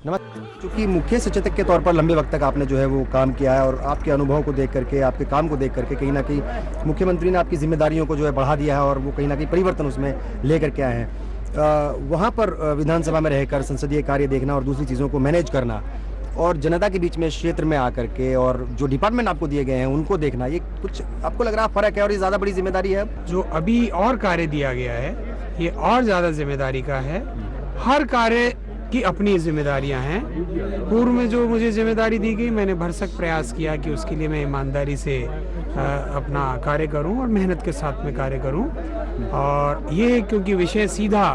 चूँकि मुख्य सचेतक के तौर पर लंबे वक्त तक आपने जो है वो काम किया है और आपके अनुभव को देख करके, आपके काम को देख करके कहीं न कहीं मुख्यमंत्री ने आपकी ज़िम्मेदारियों को जो है बढ़ा दिया है और वो कहीं न कहीं परिवर्तन उसमें लेकर के आए हैं। वहाँ पर विधानसभा में रहकर संसदीय कार्य देखना और दूसरी चीज़ों को मैनेज करना और जनता के बीच में क्षेत्र में आकर के और जो डिपार्टमेंट आपको दिए गए हैं उनको देखना, ये कुछ आपको लग रहा है फ़र्क है और ये ज़्यादा बड़ी जिम्मेदारी है? जो अभी और कार्य दिया गया है ये और ज़्यादा जिम्मेदारी का है। हर कार्य की अपनी जिम्मेदारियां हैं। पूर्व में जो मुझे जिम्मेदारी दी गई मैंने भरसक प्रयास किया कि उसके लिए मैं ईमानदारी से अपना कार्य करूं और मेहनत के साथ में कार्य करूं। और ये क्योंकि विषय सीधा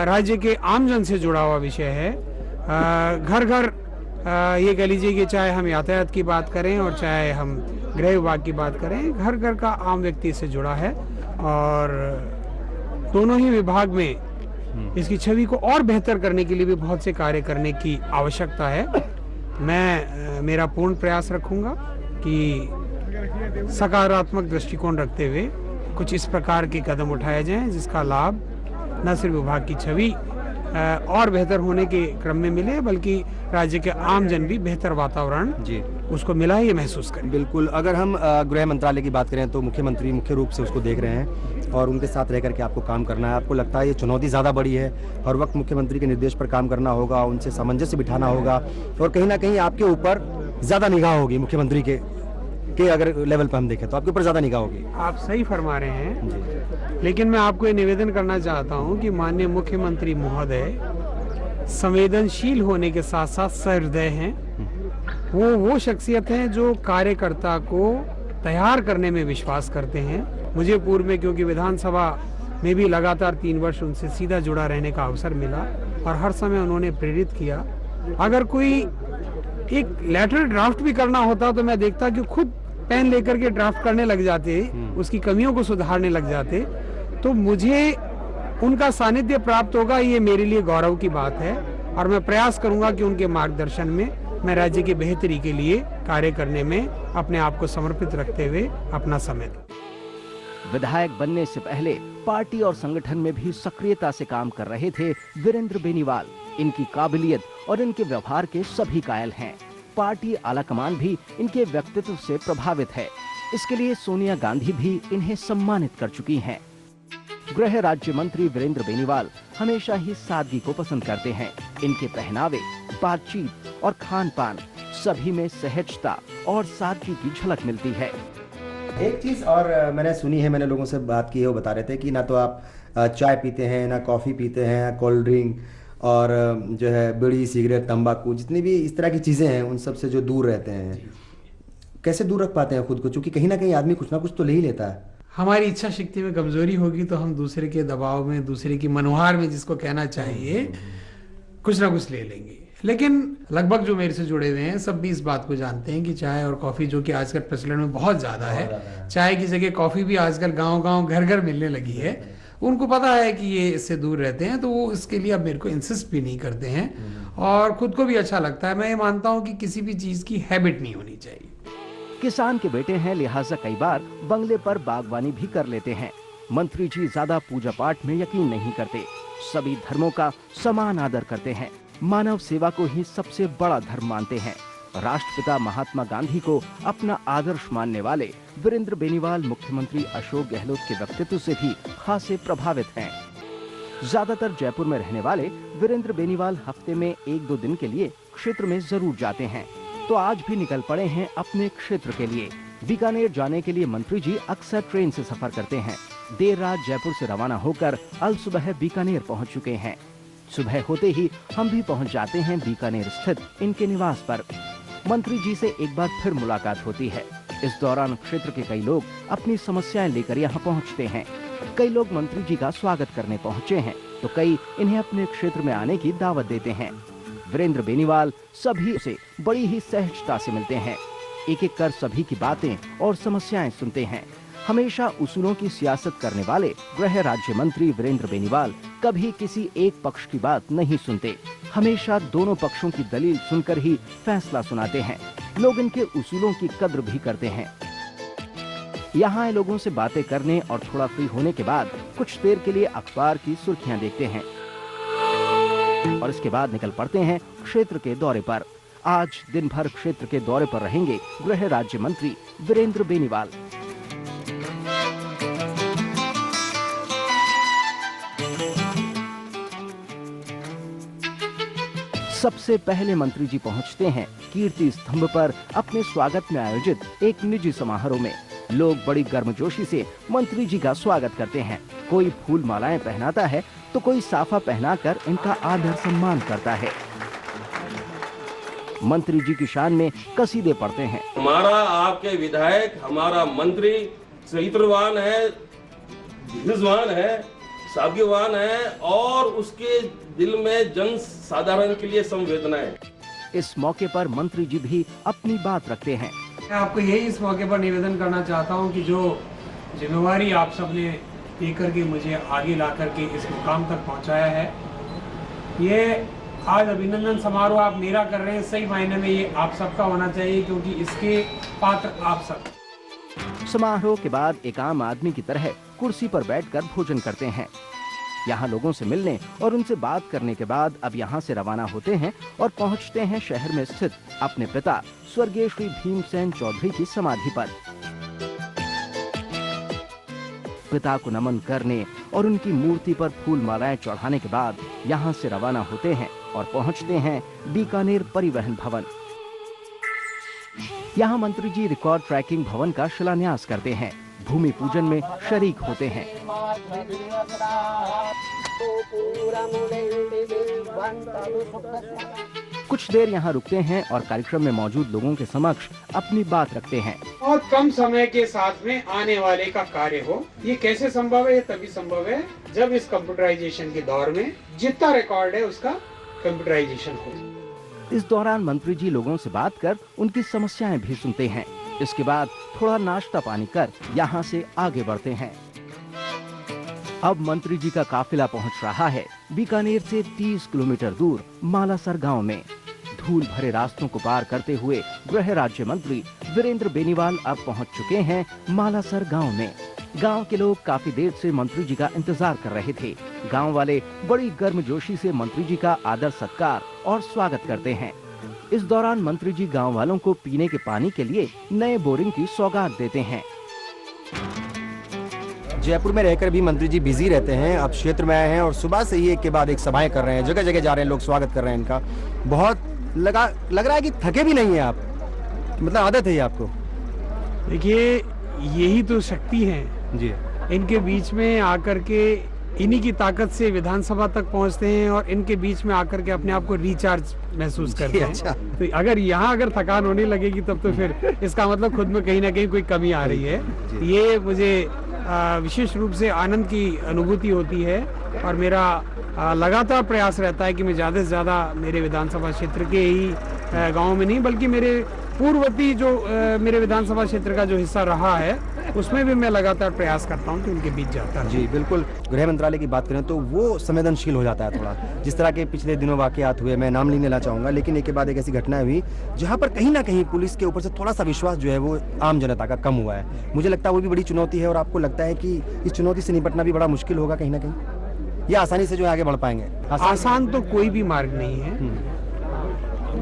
राज्य के आमजन से जुड़ा हुआ विषय है। घर घर ये कह लीजिए कि चाहे हम यातायात की बात करें और चाहे हम गृह विभाग की बात करें, घर घर का आम व्यक्ति से जुड़ा है और दोनों ही विभाग में इसकी छवि को और बेहतर करने के लिए भी बहुत से कार्य करने की आवश्यकता है। मैं मेरा पूर्ण प्रयास रखूंगा कि सकारात्मक दृष्टिकोण रखते हुए कुछ इस प्रकार के कदम उठाए जाएं जिसका लाभ न सिर्फ विभाग की छवि और बेहतर होने के क्रम में मिले बल्कि राज्य के आम जन भी बेहतर वातावरण जी उसको मिला ये महसूस करें। बिल्कुल। अगर हम गृह मंत्रालय की बात करें तो मुख्यमंत्री मुख्य रूप से उसको देख रहे हैं और उनके साथ रह करके आपको काम करना है। आपको लगता है ये चुनौती ज़्यादा बड़ी है? हर वक्त मुख्यमंत्री के निर्देश पर काम करना होगा, उनसे सामंजस्य बिठाना होगा और कहीं ना कहीं आपके ऊपर ज़्यादा निगाह होगी मुख्यमंत्री के अगर लेवल पर हम देखें तो आपके ऊपर ज़्यादा निगाह होगी। आप सही फरमा रहे हैं, लेकिन मैं आपको ये निवेदन करना चाहता हूँ कि माननीय मुख्यमंत्री महोदय संवेदनशील होने के साथ साथ सहृदय हैं। वो शख्सियत हैं जो कार्यकर्ता को तैयार करने में विश्वास करते हैं। मुझे पूर्व में क्योंकि विधानसभा में भी लगातार 3 वर्ष उनसे सीधा जुड़ा रहने का अवसर मिला और हर समय उन्होंने प्रेरित किया। अगर कोई एक लेटर ड्राफ्ट भी करना होता तो मैं देखता कि खुद पेन लेकर के ड्राफ्ट करने लग जाते, उसकी कमियों को सुधारने लग जाते। तो मुझे उनका सानिध्य प्राप्त होगा, ये मेरे लिए गौरव की बात है और मैं प्रयास करूंगा कि उनके मार्गदर्शन में मैं राज्य की बेहतरी के लिए कार्य करने में अपने आप को समर्पित रखते हुए अपना समय दूं। विधायक बनने से पहले पार्टी और संगठन में भी सक्रियता से काम कर रहे थे वीरेंद्र बेनीवाल। इनकी काबिलियत और इनके व्यवहार के सभी कायल हैं। पार्टी आलाकमान भी इनके व्यक्तित्व से प्रभावित है। इसके लिए सोनिया गांधी भी इन्हें सम्मानित कर चुकी हैं। गृह राज्य मंत्री वीरेंद्र बेनीवाल हमेशा ही सादगी को पसंद करते हैं। इनके पहनावे, बातचीत और खान पान सभी में सहजता और सादगी की झलक मिलती है। एक चीज़ और मैंने सुनी है, मैंने लोगों से बात की है, वो बता रहे थे कि ना तो आप चाय पीते हैं, ना कॉफ़ी पीते हैं, ना कोल्ड ड्रिंक और जो है बीड़ी, सिगरेट, तंबाकू, जितनी भी इस तरह की चीज़ें हैं उन सब से जो दूर रहते हैं। कैसे दूर रख पाते हैं खुद को? क्योंकि कहीं ना कहीं आदमी कुछ ना कुछ तो ले ही लेता है। हमारी इच्छा शक्ति में कमजोरी होगी तो हम दूसरे के दबाव में, दूसरे की मनुहार में, जिसको कहना चाहिए, कुछ ना कुछ ले लेंगे। लेकिन लगभग जो मेरे से जुड़े हुए हैं सब भी इस बात को जानते हैं कि चाय और कॉफी, जो कि आजकल प्रचलन में बहुत ज्यादा है, चाय की जगह कॉफी भी आजकल गांव-गांव, घर-घर मिलने लगी है। उनको पता है कि ये इससे दूर रहते हैं, तो वो इसके लिए अब मेरे को इंसिस्ट भी नहीं करते हैं और खुद को भी अच्छा लगता है। मैं ये मानता हूँ कि किसी भी चीज की हैबिट नहीं होनी चाहिए। किसान के बेटे हैं, लिहाजा कई बार बंगले पर बागवानी भी कर लेते हैं। मंत्री जी ज्यादा पूजा पाठ में यकीन नहीं करते, सभी धर्मों का समान आदर करते हैं, मानव सेवा को ही सबसे बड़ा धर्म मानते हैं। राष्ट्रपिता महात्मा गांधी को अपना आदर्श मानने वाले वीरेंद्र बेनीवाल मुख्यमंत्री अशोक गहलोत के व्यक्तित्व से भी खासे प्रभावित हैं। ज्यादातर जयपुर में रहने वाले वीरेंद्र बेनीवाल हफ्ते में 1-2 दिन के लिए क्षेत्र में जरूर जाते हैं, तो आज भी निकल पड़े हैं अपने क्षेत्र के लिए। बीकानेर जाने के लिए मंत्री जी अक्सर ट्रेन से सफर करते हैं। देर रात जयपुर से रवाना होकर अल सुबह बीकानेर पहुंच चुके हैं। सुबह होते ही हम भी पहुंच जाते हैं बीकानेर स्थित इनके निवास पर। मंत्री जी से एक बार फिर मुलाकात होती है। इस दौरान क्षेत्र के कई लोग अपनी समस्याएं लेकर यहाँ पहुँचते हैं। कई लोग मंत्री जी का स्वागत करने पहुँचे हैं, तो कई इन्हें अपने क्षेत्र में आने की दावत देते हैं। वीरेंद्र बेनीवाल सभी से बड़ी ही सहजता से मिलते हैं, एक एक कर सभी की बातें और समस्याएं सुनते हैं। हमेशा उसूलों की सियासत करने वाले गृह राज्य मंत्री वीरेंद्र बेनीवाल कभी किसी एक पक्ष की बात नहीं सुनते, हमेशा दोनों पक्षों की दलील सुनकर ही फैसला सुनाते हैं। लोग इनके उसूलों की कद्र भी करते हैं। यहाँ आए लोगों से बातें करने और थोड़ा फ्री होने के बाद कुछ देर के लिए अखबार की सुर्खियाँ देखते हैं। और इसके बाद निकल पड़ते हैं क्षेत्र के दौरे पर। आज दिन भर क्षेत्र के दौरे पर रहेंगे गृह राज्य मंत्री वीरेंद्र बेनीवाल। सबसे पहले मंत्री जी पहुंचते हैं कीर्ति स्तंभ पर अपने स्वागत में आयोजित एक निजी समारोह में। लोग बड़ी गर्मजोशी से मंत्री जी का स्वागत करते हैं। कोई फूल मालाएं पहनाता है तो कोई साफा पहनाकर इनका आदर सम्मान करता है। मंत्री जी की शान में कसीदे पढ़ते हैं। हमारा आपके विधायक, हमारा मंत्री चरित्रवान है, धीरजवान है, साग्यवान है और उसके दिल में जन साधारण के लिए संवेदना है। इस मौके पर मंत्री जी भी अपनी बात रखते हैं। मैं आपको यही इस मौके पर निवेदन करना चाहता हूं कि जो जिम्मेवारी आप सबने देकर के मुझे आगे ला करके इस मुकाम तक पहुंचाया है, ये आज अभिनंदन समारोह आप मेरा कर रहे हैं, सही मायने में ये आप सबका होना चाहिए क्योंकि इसके पात्र आप सब। समारोह के बाद एक आम आदमी की तरह कुर्सी पर बैठकर भोजन करते हैं। यहाँ लोगों से मिलने और उनसे बात करने के बाद अब यहाँ से रवाना होते हैं और पहुँचते हैं शहर में स्थित अपने पिता स्वर्गीय श्री भीमसेन चौधरी की समाधि पर। पिता को नमन करने और उनकी मूर्ति पर फूल मालाएं चढ़ाने के बाद यहाँ से रवाना होते हैं और पहुँचते हैं बीकानेर परिवहन भवन। यहाँ मंत्री जी रिकॉर्ड ट्रैकिंग भवन का शिलान्यास करते हैं, भूमि पूजन में शरीक होते हैं। कुछ देर यहाँ रुकते हैं और कार्यक्रम में मौजूद लोगों के समक्ष अपनी बात रखते हैं। बहुत कम समय के साथ में आने वाले का कार्य हो, ये कैसे संभव है? ये तभी संभव है जब इस कंप्यूटराइजेशन के दौर में जितना रिकॉर्ड है उसका कंप्यूटराइजेशन हो। इस दौरान मंत्री जी लोगों से बात कर उनकी समस्याएं भी सुनते हैं। इसके बाद थोड़ा नाश्ता पानी कर यहाँ से आगे बढ़ते हैं। अब मंत्री जी का काफिला पहुँच रहा है बीकानेर से 30 किलोमीटर दूर मालासर गांव में। धूल भरे रास्तों को पार करते हुए गृह राज्य मंत्री वीरेंद्र बेनीवाल अब पहुँच चुके हैं मालासर गांव में। गांव के लोग काफी देर से मंत्री जी का इंतजार कर रहे थे। गांव वाले बड़ी गर्मजोशी से मंत्री जी का आदर सत्कार और स्वागत करते हैं। इस दौरान मंत्री जी गांव वालों को पीने के पानी के लिए नए बोरिंग की सौगात देते हैं। जयपुर में रहकर भी मंत्री जी बिजी रहते हैं। अब क्षेत्र में आए हैं और सुबह से ही एक के बाद एक सभाएं कर रहे हैं, जगह जगह जा रहे हैं, लोग स्वागत कर रहे हैं इनका। बहुत लग रहा है कि थके भी नहीं है आप, मतलब आदत है ये आपको? देखिए, यही तो शक्ति है जी। इनके बीच में आकर के इन्हीं की ताकत से विधानसभा तक पहुंचते हैं और इनके बीच में आकर के अपने आप को रिचार्ज महसूस करते हैं। अच्छा। तो अगर यहाँ अगर थकान होने लगेगी तब तो फिर इसका मतलब खुद में कहीं ना कहीं कोई कमी आ रही है। ये मुझे विशेष रूप से आनंद की अनुभूति होती है और मेरा लगातार प्रयास रहता है कि मैं ज़्यादा से ज़्यादा मेरे विधानसभा क्षेत्र के ही गाँव में नहीं बल्कि मेरे पूर्ववर्ती जो मेरे विधानसभा क्षेत्र का जो हिस्सा रहा है उसमें भी मैं लगातार प्रयास करता हूं कि उनके बीच जाता है। जी बिल्कुल। गृह मंत्रालय की बात करें तो वो संवेदनशील हो जाता है थोड़ा। जिस तरह के पिछले दिनों वाकयात हुए, मैं नाम नहीं लेना चाहूँगा, लेकिन एक के बाद एक ऐसी घटना हुई जहाँ पर कहीं ना कहीं पुलिस के ऊपर से थोड़ा सा विश्वास जो है वो आम जनता का कम हुआ है। मुझे लगता है वो भी बड़ी चुनौती है और आपको लगता है कि इस चुनौती से निपटना भी बड़ा मुश्किल होगा कहीं ना कहीं, ये आसानी से जो आगे बढ़ पाएंगे? आसान तो कोई भी मार्ग नहीं है।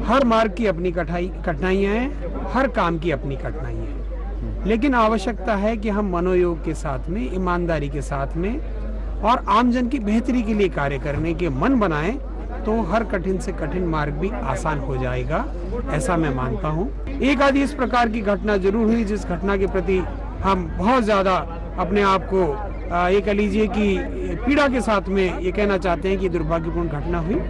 हर मार्ग की अपनी कठिनाइयां हैं, हर काम की अपनी कठिनाइयां हैं, लेकिन आवश्यकता है कि हम मनोयोग के साथ में, ईमानदारी के साथ में और आमजन की बेहतरी के लिए कार्य करने के मन बनाएं तो हर कठिन से कठिन मार्ग भी आसान हो जाएगा, ऐसा मैं मानता हूँ। एक आधी इस प्रकार की घटना जरूर हुई जिस घटना के प्रति हम बहुत ज्यादा अपने आप को ये कह लीजिए कि पीड़ा के साथ में ये कहना चाहते हैं कि दुर्भाग्यपूर्ण घटना हुई,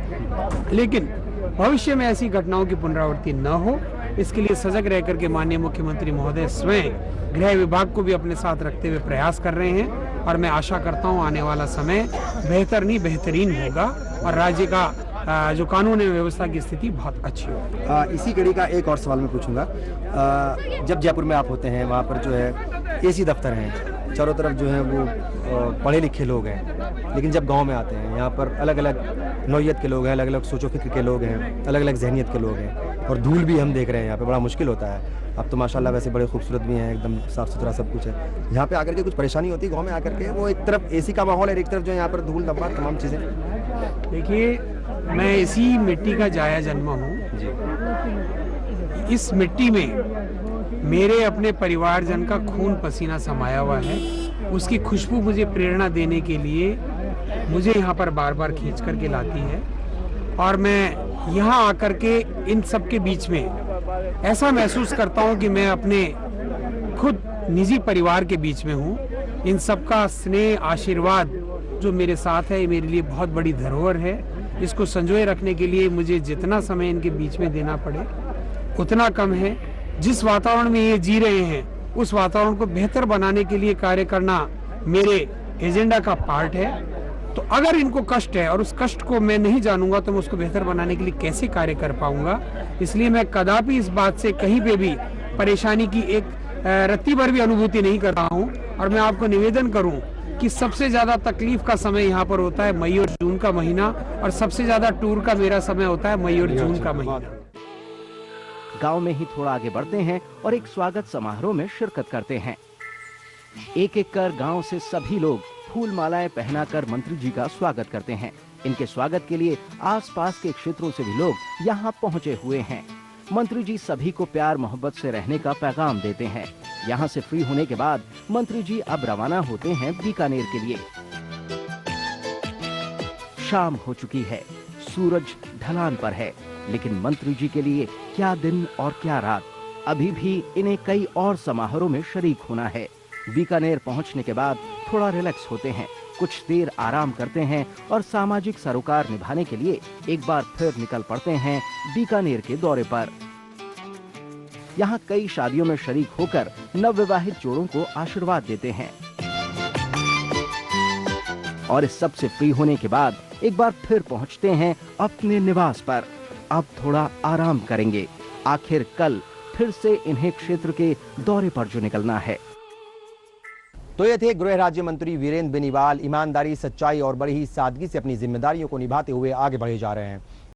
लेकिन भविष्य में ऐसी घटनाओं की पुनरावृत्ति न हो इसके लिए सजग रह करके माननीय मुख्यमंत्री महोदय स्वयं गृह विभाग को भी अपने साथ रखते हुए प्रयास कर रहे हैं और मैं आशा करता हूं आने वाला समय बेहतर नहीं बेहतरीन होगा और राज्य का जो कानून एवं व्यवस्था की स्थिति बहुत अच्छी होगी। इसी कड़ी का एक और सवाल मैं पूछूंगा। जब जयपुर में आप होते हैं वहाँ पर जो है एसी दफ्तर हैं, चारों तरफ जो है वो पढ़े लिखे लोग हैं, लेकिन जब गांव में आते हैं यहाँ पर अलग अलग नौयत के लोग हैं, अलग अलग सोचो फिक्र के लोग हैं, अलग अलग जहनीत के लोग हैं और धूल भी हम देख रहे हैं यहाँ पे, बड़ा मुश्किल होता है। अब तो माशाल्लाह वैसे बड़े खूबसूरत भी हैं, एकदम साफ़ सुथरा सब कुछ है। यहाँ पे आकर के कुछ परेशानी होती है गाँव में आकर के? वो एक तरफ एसी का माहौल है, एक तरफ जो है यहाँ पर धूल धब्बा तमाम चीज़ें। देखिए, मैं इसी मिट्टी का जाया जन्मा हूँ। इस मिट्टी में मेरे अपने परिवारजन का खून पसीना समाया हुआ है। उसकी खुशबू मुझे प्रेरणा देने के लिए मुझे यहाँ पर बार बार खींच करके लाती है, और मैं यहाँ आकर के इन सब के बीच में ऐसा महसूस करता हूँ कि मैं अपने खुद निजी परिवार के बीच में हूँ। इन सब का स्नेह आशीर्वाद जो मेरे साथ है, ये मेरे लिए बहुत बड़ी धरोहर है। इसको संजोए रखने के लिए मुझे जितना समय इनके बीच में देना पड़े उतना कम है। जिस वातावरण में ये जी रहे हैं उस वातावरण को बेहतर बनाने के लिए कार्य करना मेरे एजेंडा का पार्ट है। तो अगर इनको कष्ट है और उस कष्ट को मैं नहीं जानूंगा तो मैं उसको बेहतर बनाने के लिए कैसे कार्य कर पाऊंगा। इसलिए मैं कदापि इस बात से कहीं पे भी परेशानी की एक रत्ती भर भी अनुभूति नहीं करता हूँ। और मैं आपको निवेदन करूं कि सबसे ज्यादा तकलीफ का समय यहाँ पर होता है मई और जून का महीना, और सबसे ज्यादा टूर का मेरा समय होता है मई और जून का महीना। गांव में ही थोड़ा आगे बढ़ते हैं और एक स्वागत समारोह में शिरकत करते हैं। एक एक कर गांव से सभी लोग फूल मालाएं पहनाकर मंत्री जी का स्वागत करते हैं। इनके स्वागत के लिए आसपास के क्षेत्रों से भी लोग यहाँ पहुँचे हुए हैं। मंत्री जी सभी को प्यार मोहब्बत से रहने का पैगाम देते हैं। यहाँ से फ्री होने के बाद मंत्री जी अब रवाना होते हैं बीकानेर के लिए। शाम हो चुकी है, सूरज ढलान पर है, लेकिन मंत्री जी के लिए क्या दिन और क्या रात। अभी भी इन्हें कई और समारोह में शरीक होना है। बीकानेर पहुंचने के बाद थोड़ा रिलैक्स होते हैं, कुछ देर आराम करते हैं और सामाजिक सरोकार निभाने के लिए एक बार फिर निकल पड़ते हैं बीकानेर के दौरे पर। यहाँ कई शादियों में शरीक होकर नवविवाहित जोड़ों को आशीर्वाद देते हैं। और इस सब से फ्री होने के बाद एक बार फिर पहुँचते हैं अपने निवास पर। अब थोड़ा आराम करेंगे, आखिर कल फिर से इन्हें क्षेत्र के दौरे पर जो निकलना है। तो ये थे गृह राज्य मंत्री वीरेंद्र बेनीवाल। ईमानदारी, सच्चाई और बड़ी ही सादगी से अपनी जिम्मेदारियों को निभाते हुए आगे बढ़े जा रहे हैं।